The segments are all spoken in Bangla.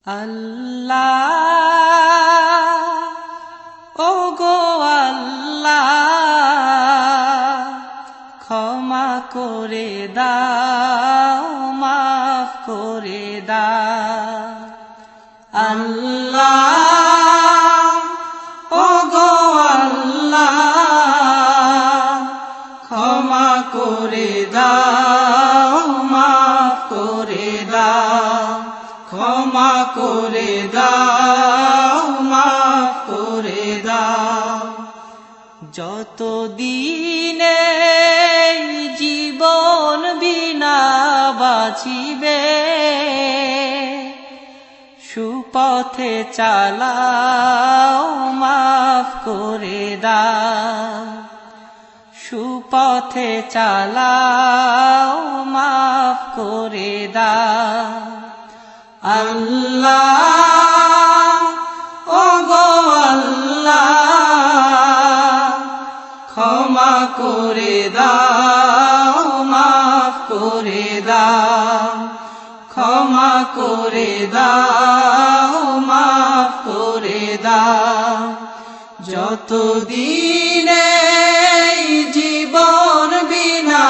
আল্লাহ ওগো আল্লাহ ক্ষমা করে দাও মাফ করে দাও আল্লাহ ওগো আল্লাহ ক্ষমা করে দাও মাফ করে দাও ক্ষমা করে দাও মাফ করে দাও যতদিনে জীবন বিনা বাঁচিবে সুপথে চালাও মাফ করে দাও সুপথে চালাও মাফ করে দাও আল্লাহ ওগো আল্লাহ ক্ষমা করে দাও মাফ করে দাও ক্ষমা করে দাও মাফ করে দাও যতদিনে জীবন বিনা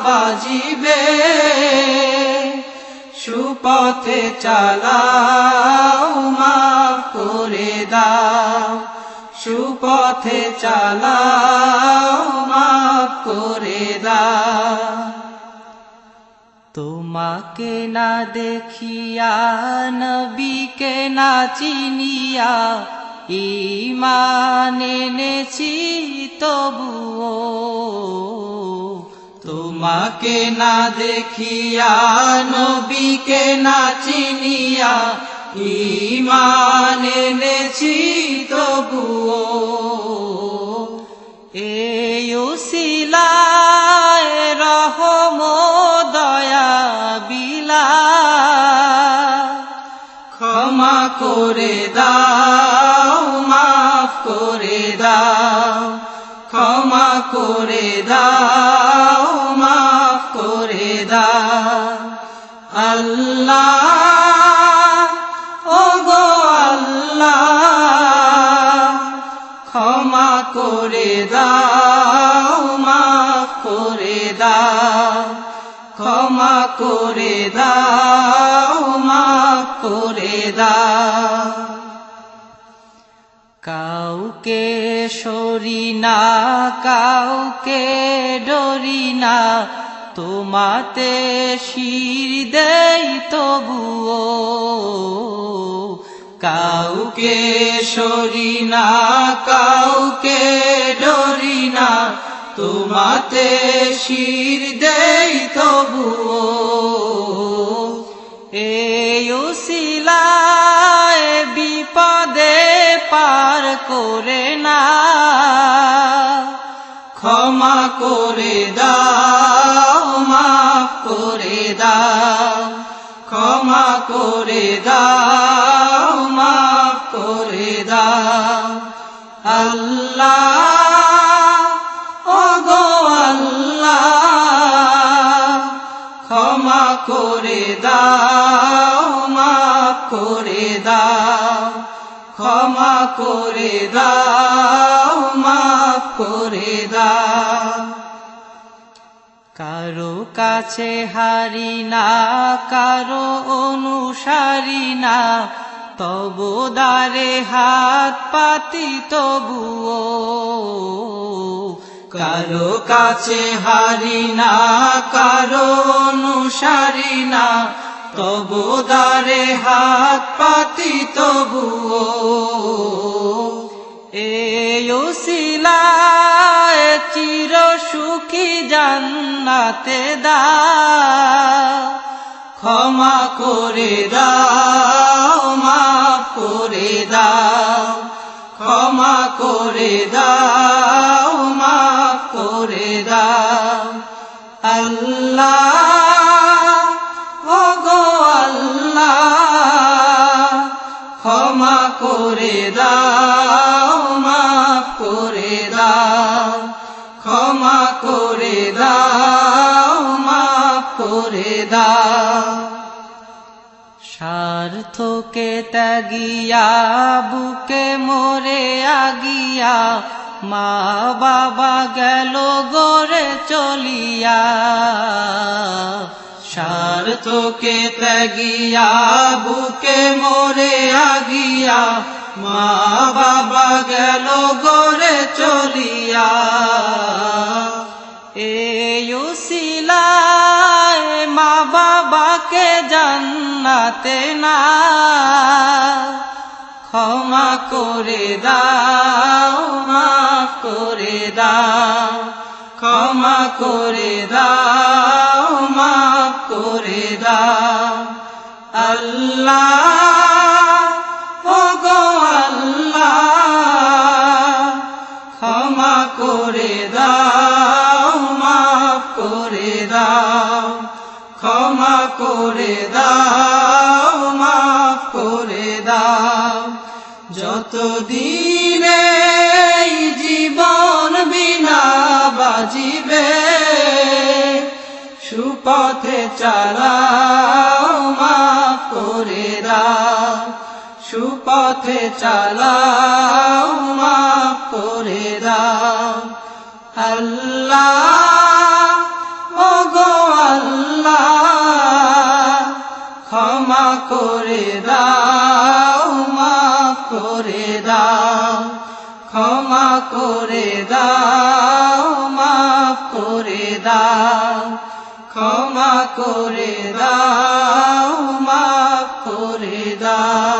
বাজিবে সুপথে চালাও মাফ করে দাও সুপথে চালাও মাফ করে দাও তোমাকে না দেখিয়া নবীকে না চিনিয়া ঈমান এনেছি তবুও তোমাকে না দেখিয়া নবীকে না চিনিয়া ঈমান এনেছি তবুও এই উসিলায় রহম দয়া বিলা ক্ষমা করে দাও মাফ করে দাও ক্ষমা করে দাও মাফ করে দাও আল্লাহ ওগো আল্লাহ ক্ষমা করে দাও মাফ করে দাও ক্ষমা করে দাও মাফ করে দাও কাউকে সরি না কাউকে ডরি না তোমাতে শির দেই তবুও কাউকে সরি না কাউকে ডরি না তোমাতে শির দেই তবুও এই উসিলায় বিপদে পার করে না ক্ষমা করে দাও মাফ করে দাও ক্ষমা করে দাও মাফ করে দাও আল্লাহ ওগো আল্লাহ ক্ষমা করে দাও মাফ করে দাও ক্ষমা করে দাও মাফ করে দাও কারো কাছে হারি না কারো অনুসারী না তবু দ্বারে হাত পাতি তবুও কারো কাছে হারি না কারো অনুসারী না তবু দ্বারে হাত পাতি তবুও এই উসিলায় চির সুখী জান্নাতে দাও ক্ষমা করে দাও মাফ করে দাও ক্ষমা করে দাও মাফ করে দাও আল্লাহ ওগো আল্লাহ ক্ষমা করে দাও মাফ করে দাও ক্ষমা করে দাও মাফ করে দাও স্বার্থকে ত্যাগিয়া বুকে মরে আগিয়া মা বাবা গেল গড়ে চলিয়া। স্বার্থকে ত্যাগিয়া বুকে মরে আগিয়া মা বাবা গেল গড়ে চলিয়া। এই উসিলায় মা বাবাকে জান্নাতে না ক্ষমা করে দাও, মাফ করে দাও, ক্ষমা করে দাও, মাফ করে দাও। আল্লাহ ওগো আল্লাহ ক্ষমা করে দাও, মাফ করে দাও, ক্ষমা করে দাও, মাফ করে দাও। যতদিনে এই জীবন বিনা বাজিবে সুপথে চালাও, মাফ করে দাও, সুপথে চালাও, মাফ করে দাও। আল্লাহ ওগো আল্লাহ ক্ষমা করে দাও, মাফ করে দাও, ক্ষমা করে দাও, মাফ করে দাও, ক্ষমা করে দাও, মাফ করে দাও।